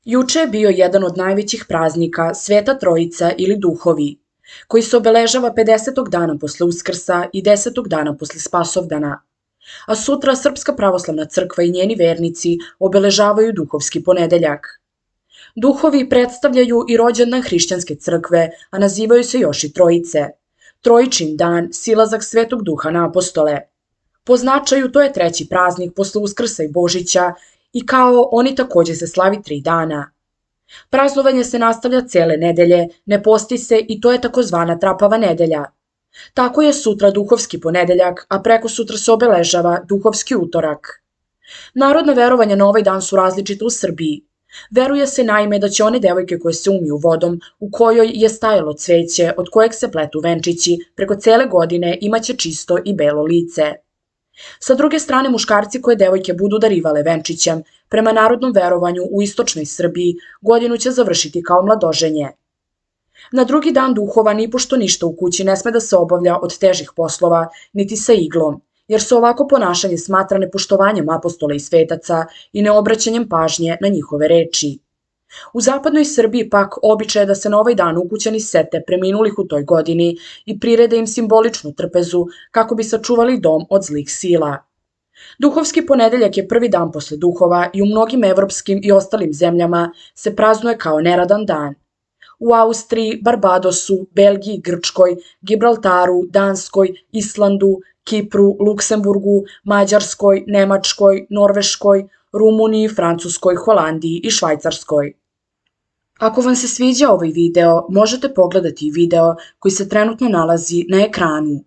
Juče je bio jedan od najvećih praznika Sveta Trojica ili Duhovi, koji se obeležava 50. dana posle Uskrsa i 10. dana posle Spasovdana, a sutra Srpska pravoslavna crkva i njeni vernici obeležavaju Duhovski ponedeljak. Duhovi predstavljaju i rođendan hrišćanske crkve, a nazivaju se još i Trojice. Trojičin dan, silazak Svetog Duha na apostole. Po značaju to je treći praznik posle Uskrsa i Božića i kao oni takođe se slavi 3 dana. Praznovanje se nastavlja cele nedelje, ne posti se i to je takozvana Trapava nedelja. Tako je sutra Duhovski ponedeljak, a preko sutra se obeležava Duhovski utorak. Narodna verovanja na ovaj dan su različita u Srbiji. Veruje se naime da će one devojke koje se umiju vodom, u kojoj je stajalo cveće od kojeg se pletu venčići, preko cele godine imaće čisto i belo lice. Sa druge strane, muškarci koje devojke budu darivale venčićem, prema narodnom verovanju u istočnoj Srbiji, godinu će završiti kao mladoženje. Na drugi dan Duhova nipošto ništa u kući ne sme da se obavlja od težih poslova, niti sa iglom, jer se ovako ponašanje smatra nepoštovanjem apostola i svetaca i neobraćanjem pažnje na njihove reči. U zapadnoj Srbiji pak običaj je da se na ovaj dan ukućani sete preminulih u toj godini i prirede im simboličnu trpezu kako bi sačuvali dom od zlih sila. Duhovski ponedeljak je prvi dan posle Duhova i u mnogim evropskim i ostalim zemljama se praznuje kao neradan dan. U Austriji, Barbadosu, Belgiji, Grčkoj, Gibraltaru, Danskoj, Islandu, Kipru, Luksemburgu, Mađarskoj, Nemačkoj, Norveškoj, Rumuniji, Francuskoj, Holandiji i Švajcarskoj. Ako vam se sviđa ovaj video, možete pogledati i video koji se trenutno nalazi na ekranu.